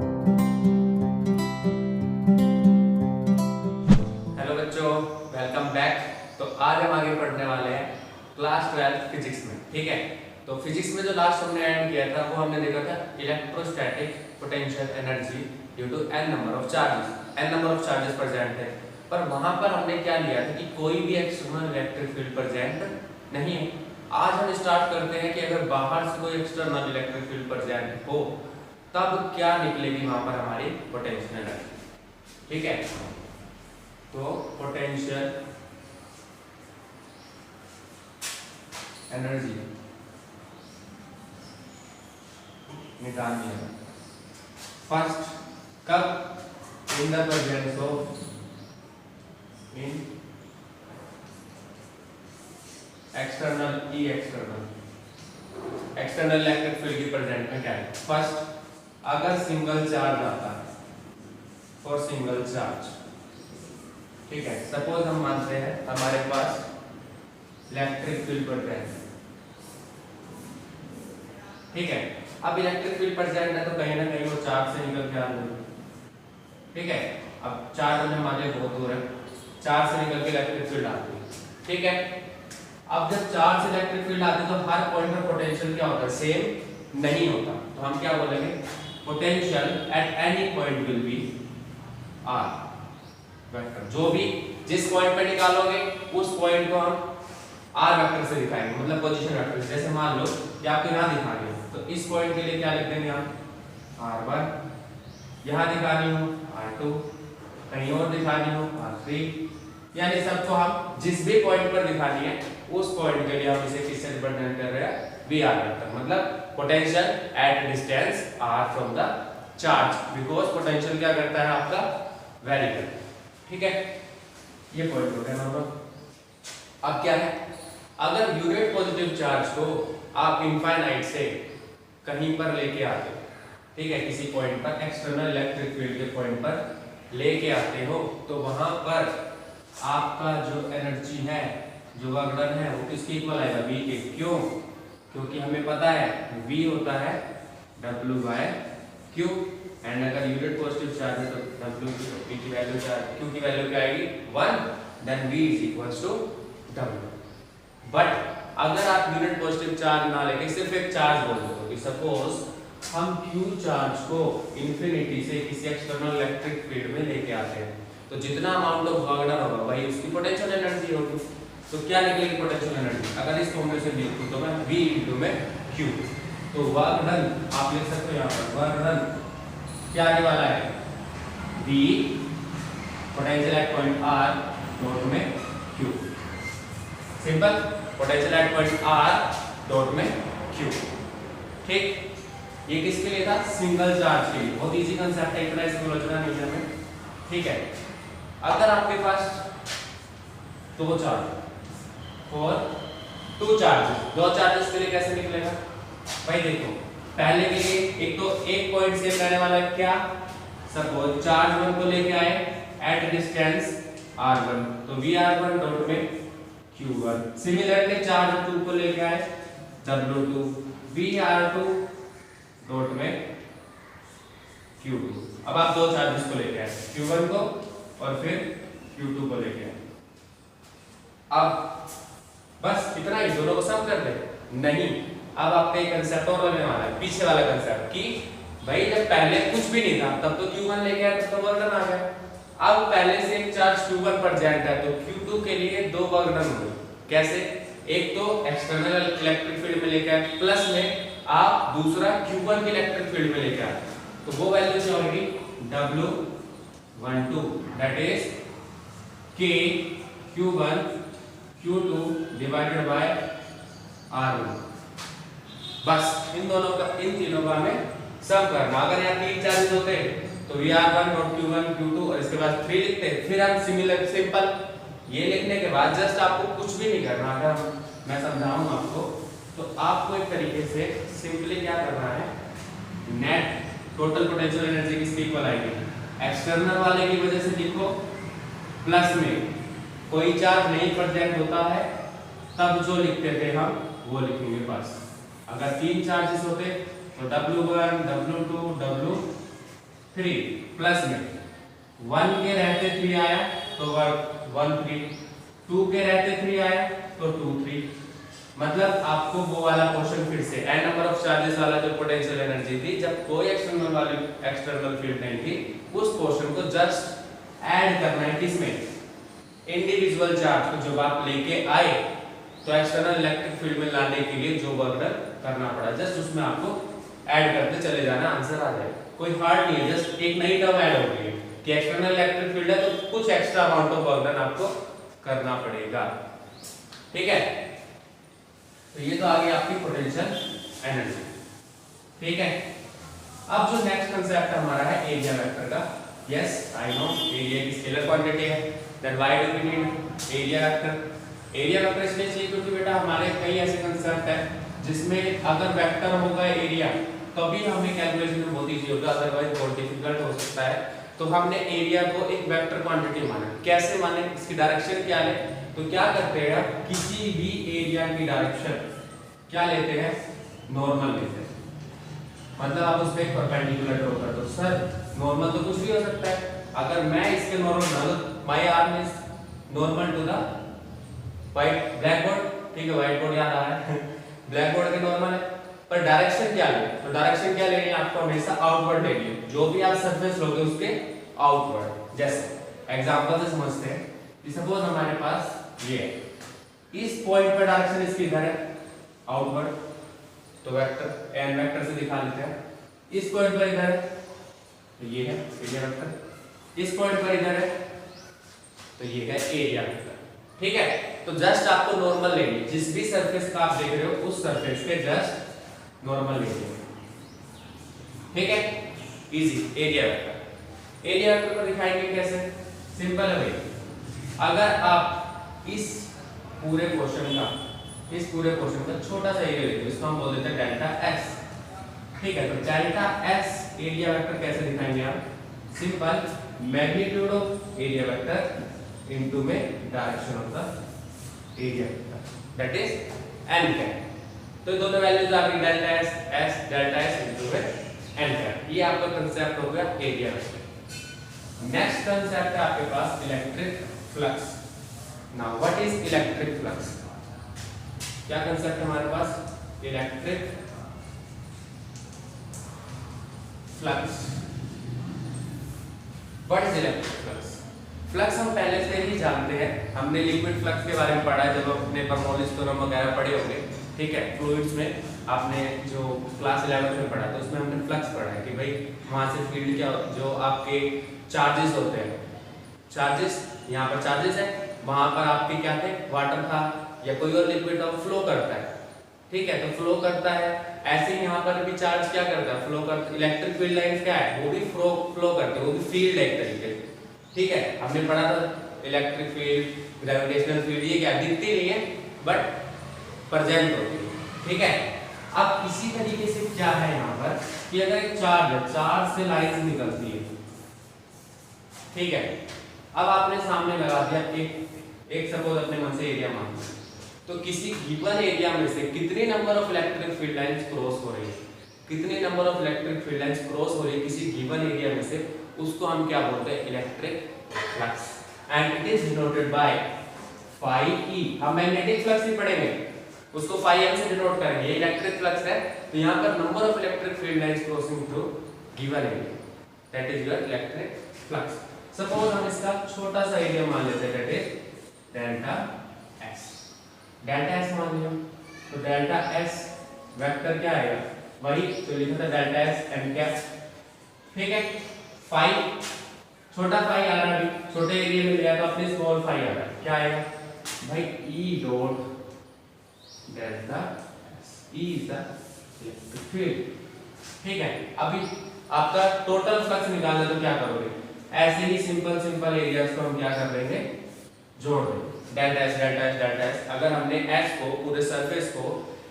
Hello बच्चों, welcome back. तो आज हम आगे पढ़ने वाले हैं क्लास 12 फिजिक्स में। ठीक है, तो फिजिक्स में जो लास्ट हमने ऐड किया था वो हमने देखा था electrostatic potential energy due to n number of charges present है। पर वहां पर हमने क्या लिया था कि कोई भी एक्सटर्नल इलेक्ट्रिक फील्ड प्रेजेंट नहीं है। आज हम स्टार्ट करते हैं कि अगर बाहर से कोई एक्सटर्नल इलेक्ट्रिक फील्ड प्रेजेंट हो तब क्या निकलेगी वहां पर हमारी पोटेंशियल एनर्जी। ठीक है, तो पोटेंशियल एनर्जी निकालनी है फर्स्ट कब, in the presence of external electric field की प्रेजेंट में क्या है। फर्स्ट, अगर सिंगल चार्ज आता है, फॉर सिंगल चार्ज, ठीक है, सपोज हम मानते हैं हमारे पास इलेक्ट्रिक फील्ड प्रेजेंट, ठीक है। अब इलेक्ट्रिक फील्ड प्रेजेंट है तो कहीं ना कहीं वो चार्ज से निकल के आ रही है। ठीक है, अब चार्ज हमने मान लिया बहुत दूर है, चार्ज से निकल के इलेक्ट्रिक फील्ड आती है। ठीक है, अब जब चार्ज से इलेक्ट्रिक फील्ड आती है तो हर पॉइंट पर पोटेंशियल क्या होता है, सेम नहीं होता। तो हम क्या बोलेंगे, potential at any point will be r vector. जो भी जिस पॉइंट पे निकालोगे उस पॉइंट को हम आर वेक्टर से दिखाएंगे, मतलब पोजीशन वेक्टर। जैसे मान लो कि आपको यहाँ दिखानी है तो इस पॉइंट के लिए क्या लिख देंगे हम, r1, यहाँ दिखानी हो r2, कहीं और दिखानी हो r3, यानी सबको हम जिस भी पॉइंट पर दिखानी है उस पॉइंट के लिए हम इसे किससे रिप्रेजेंट कर रहे हैं, वी आर वेक्टर। मतलब potential at distance r from the charge, because potential क्या करता है आपका, वेरी करता है। ठीक है, ये पॉइंट हो गया नंबर। अब क्या है, अगर यूनिट पॉजिटिव चार्ज को आप इनफाइनाइट से कहीं पर लेके आते हो, ठीक है, किसी पॉइंट पर एक्सटर्नल इलेक्ट्रिक फील्ड के पॉइंट पर लेके आते हो, तो वहां पर आपका जो एनर्जी है, जो वर्क डन है, वो किसके इक्वल आएगा, v के। क्यों? क्योंकि हमें पता है v होता है W/Q, एंड अगर यूनिट पॉजिटिव चार्ज है तो W की वैल्यू चार्ज Q की वैल्यू क्या आएगी 1, then V is equals to W। But अगर आप यूनिट पॉजिटिव चार्ज ना लेके सिर्फ एक चार्ज बोल दो, कि सपोज हम Q चार्ज को इंफिनिटी से किसी एक्सटर्नल इलेक्ट्रिक फील्ड में लेके आते हैं, तो जितना अमाउंट ऑफ वर्क डन होगा वही उसकी पोटेंशियल एनर्जी होगी। तो क्या निकलेगी पोटेंशियल एनर्जी, अगर इस फॉर्मूले से लिखूं तो मैं V इनटू में Q, तो वर्क डन आप लिख सकते हो यहाँ पर, वर्क डन क्या आने वाला है, V potential at point R dot में Q। Simple, potential at point R dot में Q। ठीक, ये किसके लिए था, सिंगल चार्ज के लिए। बहुत इजी कांसेप्ट है, इतना इसको समझना नहीं है हमें। ठीक है, अगर आपके पास दो चार्ज और दो चार्जेस के लिए कैसे निकलेगा भाई, देखो पहले के लिए एक तो एक पॉइंट से रहने वाला है क्या, सपोज चार्ज 1 को लेके आए एट डिस्टेंस r1, तो vr1 डॉट में q1। सिमिलरली चार्ज 2 को लेके आए w2, vr2 डॉट में q2। अब आप दो चार्जेस को लेके आए, q1 को और फिर q2 को लेके आए। अब बस इतना ही, दोनों को सम कर दे, नहीं। अब आपका एक कंसेप्ट और लगने वाला है, पीछे वाला कंसेप्ट, कि भाई जब पहले कुछ भी नहीं था तब तो Q1 लेके आए, तब तो वर्क डन आ गया। अब पहले से एक चार्ज Q1 पर प्रेजेंट है तो Q2 के लिए दो वर्क डन हुए। कैसे, एक तो एक्सटर्नल इलेक्ट्रिक फील्ड में लेके आए, प्लस में आप दूसरा Q1 की इलेक्ट्रिक फील्ड में लेके आए, तो वो वैल्यू क्या होगी, W12, that is K Q1 Q2 divided by R1। बस इन तीनों का हमें सम करना। अगर यहाँ तीन चार्जेस होते तो Vr1 डॉट Q1 Q2 और इसके बाद 3 लिखते, फिर हम सिंपल ये लिखने के बाद जस्ट आपको कुछ भी नहीं करना। अगर मैं समझाऊं आपको तो आपको एक तरीके से सिंपली क्या करना है, नेट टोटल पोटेंशियल एनर्जी किसके इक्वल आएगी, एक्सटर्नल वाले की वजह से लिखो, प्लस में कोई चार्ज नहीं प्रेजेंट होता है तब जो लिखते थे हम वो लिखेंगे बस। अगर तीन चार्जेस होते तो W1 W2 W 3 प्लस में 1 के रहते 3 आया तो वर्क 1 3, 2 के रहते 3 आया तो 2 3। मतलब आपको वो वाला क्वेश्चन फिर से n नंबर ऑफ चार्जेस वाला जो पोटेंशियल एनर्जी थी जब कोई एक्सटर्नल फील्ड नहीं थी, उस क्वेश्चन को जस्ट ऐड करना है किसमें, इंडिविजुअल चार्ज को जब आप लेके आए तो एक्सटर्नल इलेक्ट्रिक फील्ड में लाने के लिए जो वर्क करना पड़ा जस्ट उसमें आपको ऐड करते चले जाना, आंसर आ जाएगा। कोई हार्ड नहीं है, जस्ट एक नई टर्म ऐड हो गई है कि एक्सटर्नल इलेक्ट्रिक फील्ड है तो कुछ एक्स्ट्रा अमाउंट ऑफ वर्क आपको करना पड़ेगा। ठीक है, तो ये तो आ गई आपकी पोटेंशियल एनर्जी। ठीक है, अब जो नेक्स्ट कांसेप्ट हमारा है एरिया वेक्टर का। यस आई नो एरिया की स्केलर क्वांटिटी है, then why do we need area vector. Area vector इसलिए चाहिए क्योंकि बेटा हमारे कई ऐसे कांसेप्ट है जिसमें अगर वेक्टर होगा एरिया तभी हमें कैलकुलेशन में बहुत इजी होगा, अदरवाइज बहुत डिफिकल्ट हो सकता है। तो हमने एरिया को एक वेक्टर क्वांटिटी माना। कैसे माने, इसकी डायरेक्शन क्या ले, तो क्या करते हैं किसी भी एरिया की डायरेक्शन क्या लेते हैं, नॉर्मल लेते हैं। मतलब आप उस पे एक परपेंडिकुलर ड्रॉ कर दो। सर नॉर्मल तो कुछ भी हो सकता है, अगर मैं इसके नॉर्मल बना दो, my arm is normal to the white black board. ठीक है, व्हाइट बोर्ड याद आ रहा है ब्लैक बोर्ड के नॉर्मल है, पर डायरेक्शन क्या ले, तो डायरेक्शन क्या लेनी है आपको, हमेशा आउटवर्ड लेनी है। जो भी आप सरफेस लोगे उसके आउटवर्ड। जैसे एग्जांपल से समझते हैं कि सपोज हमारे पास ये है, इस पॉइंट पर डायरेक्शन इसकी इधर है आउटवर्ड, तो वेक्टर एन वेक्टर से दिखा लेते हैं। इस पॉइंट पर इधर है तो ये है एरिया वेक्टर, इस पॉइंट पर इधर है तो ये है एरिया वेक्टर। ठीक है, तो जस्ट आपको नॉर्मल लेनी है, जिस भी सरफेस का आप देख रहे हो उस सरफेस के जस्ट नॉर्मल लेनी है। ठीक है, easy area vector. Area vector को दिखाएंगे कैसे, सिंपल है भाई। अगर आप इस पूरे क्वेश्चन का छोटा सा एरिया लेते हो, इसको हम बोल देते हैं डेल्टा एस। ठीक है, तो डेल्टा एस एरिया वेक्टर कैसे दिखाएंगे आप, simple magnitude of area vector into में direction of the area vector, that is n cap. तो दोनों वैल्यूज आ गई delta s delta s into में एन कैप। ये आपका कांसेप्ट हो गया एरिया वेक्टर। नेक्स्ट कांसेप्ट है आपके पास electric flux. Now what is electric flux, क्या कांसेप्ट है हमारे पास, electric flux. What is electric flux, flux हम पहले से ही जानते हैं, हमने लिक्विड फ्लक्स के बारे में पढ़ा है जब अपने बर्नौलीज थ्योरम वगैरह पढ़े होंगे। ठीक है, फ्लूइड्स में आपने जो क्लास 11 में पढ़ा तो उसमें हमने फ्लक्स पढ़ा है कि भाई वहां से फील्ड क्या, जो आपके चार्जेस होते हैं, चार्जेस यहाँ पर चार्जेस है, वहां पर आपके क्या थे, वाटर था या कोई और लिक्विड था, फ्लो करता है। ठीक है, तो फ्लो करता है, ऐसे ही यहाँ पर भी चार्ज क्या करता है, फ्लो करता है। इलेक्ट्रिक फील्ड लाइंस क्या है, वो भी फ्लो करते हैं, वो भी फील्ड है एक तरीके से। ठीक है, हमने पढ़ा था इलेक्ट्रिक फील्ड, ग्रेविटेशनल फील्ड, ये क्या दिखती नहीं है बट प्रेजेंट होती है। ठीक है, अब इसी तरीके से क्या है यहाँ पर कि अगर एक चार्ज है, चार्ज से लाइंस निकलती है। ठीक है, अब आपने सामने लगा दिया एक सपोज अपने मन से एरिया मान लिया, तो किसी गिवन एरिया में से कितने number of electric field lines cross हो रही है, कितने number of electric field lines cross हो रही है किसी गिवन एरिया में से, उसको हम क्या बोलते हैं, electric flux. And it is denoted by phi E. हम मैग्नेटिक फ्लक्स भी पढ़ेंगे, उसको फाई एम से डिनोट करेंगे। ये इलेक्ट्रिक फ्लक्स है, तो यहाँ पर number of electric field lines crossing through given area, that is your electric flux. Suppose हम इसका छोटा सा एरिया मान लेते हैं, that is delta s. Delta S मान लिया, तो डेल्टा एस वेक्टर क्या आएगा, वही तो लिखा था डेल्टा एस एम कैप। ठीक है, फाई छोटा फाई आ रहा है, छोटे एरिया में लिया तो अपने स्मॉल फाई आ रहा है, क्या आएगा भाई, ई dot delta S, E is the electric field. ठीक है, अभी आपका टोटल फ्लक्स निकालना तो क्या करोगे, ऐसे ही सिंपल एरियाज को हम क्या कर देंगे, जोड़ देंगे, delta s delta s delta S. अगर हमने एस को, पूरे सरफेस को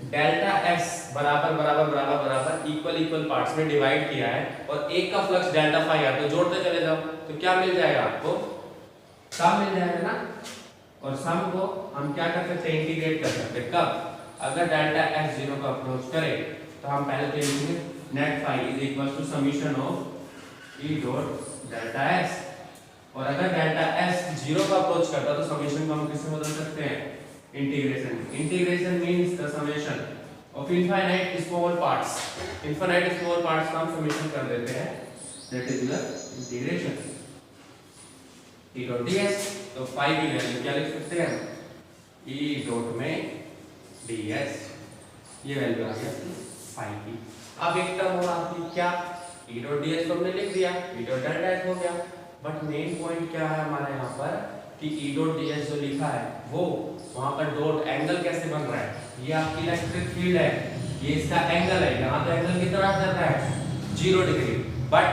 डेल्टा एस बराबर बराबर बराबर बराबर इक्वल पार्ट्स में डिवाइड किया है और एक का फ्लक्स डेल्टा फाई है, तो जोड़ते चले जाओ तो क्या मिल जाएगा आपको, सम मिल जाएगा ना। और सम को हम क्या कर सकते हैं, इंटीग्रेट कर सकते हैं। कब, अगर डेल्टा एस 0 को अप्रोच करे तो हम पहले तो लिखेंगे net phi is equal to summation of E dot delta S. और अगर डेल्टा एस जीरो का अप्रोच करता है तो समेशन को हम किससे बदल सकते हैं? Integration. Integration means the summation of infinite small parts. Infinite small parts का हम समेशन कर देते हैं, that is the integration. E dot ds, तो फाई की वैल्यू क्या लिख सकते हैं? ई डॉट में ds, ये वैल्यू आ गया फाई की। अब एक टर्म और आपकी क्या, ई डॉट ds तो हमने लिख दिया, ई डॉट डेल्टा एस हो गया। बट मेन पॉइंट क्या है हमारा यहाँ पर कि ई डॉट ds जो लिखा है वो वहाँ पर डॉट एंगल कैसे बन रहा है? ये आपकी इलेक्ट्रिक फील्ड है, ये इसका एंगल है, यहाँ तो एंगल कितना आ जाता है? 0 डिग्री। बट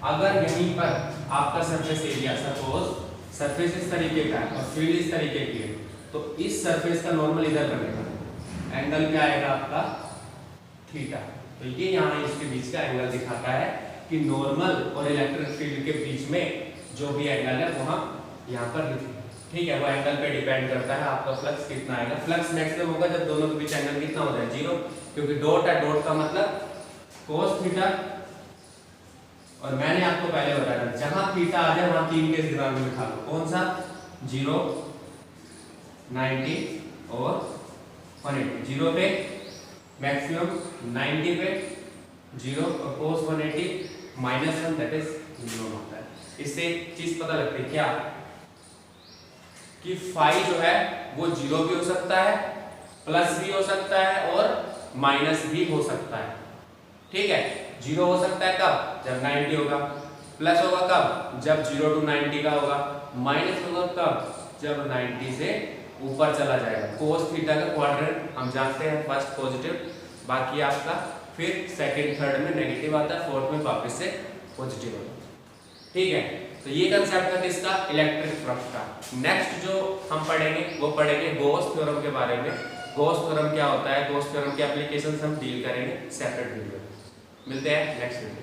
अगर यहीं पर आपका सरफेस एरिया, सपोज सरफेस इस तरीके का है और फील्ड इस तरीके की है, तो इस सरफेस का नॉर्मल इधर बनेगा, एंगल क्या आएगा आपका? थीटा। तो ये यहाँ इसके बीच का एंगल दिखाता है कि नॉर्मल और इलेक्ट्रिक फील्ड के बीच में जो भी एंगल है वो हम यहाँ पर लिखेंगे। ठीक है, वो एंगल पे डिपेंड करता है आपका फ्लक्स कितना आएगा। फ्लक्स मैक्सिमम होगा जब दोनों के बीच एंगल कितना हो जाए? 0, क्योंकि डॉट है, डॉट का मतलब cos थीटा। और मैंने आपको पहले बताया था जहां थीटा आ जाए वहां 3 के स्थिरांक में लिखा लो। कौन सा? 0, 90 और 180। 0 पे मैक्सिमम, 90 पे 0 और cos 180 -1, दैट इज 0 होता है। इससे एक चीज पता लगती है क्या, कि फाई जो है वो 0 भी हो सकता है, प्लस भी हो सकता है और माइनस भी हो सकता है। ठीक है, 0 हो सकता है कब? जब 90 होगा। प्लस होगा कब? जब 0 to 90 का होगा। माइनस होगा कब? जब 90 से ऊपर चला जाएगा। कोस थीटा का क्वाड्रेंट हम जानते हैं, फर्स्ट पॉजिटिव, बाकी आपका फिर सेकंड थर्ड में नेगेटिव आता है, फोर्थ में वापस से पॉजिटिव होता है। ठीक है, तो ये कंसेप्ट था किसका? इलेक्ट्रिक फ्लक्स का। नेक्स्ट जो हम पढ़ेंगे वो पढ़ेंगे गॉस थ्योरम के बारे में। गॉस थ्योरम क्या होता है, गॉस थ्योरम की एप्लीकेशंस हम डील करेंगे सेपरेट वीडियो। मिलते हैं नेक्स्ट वीडियो।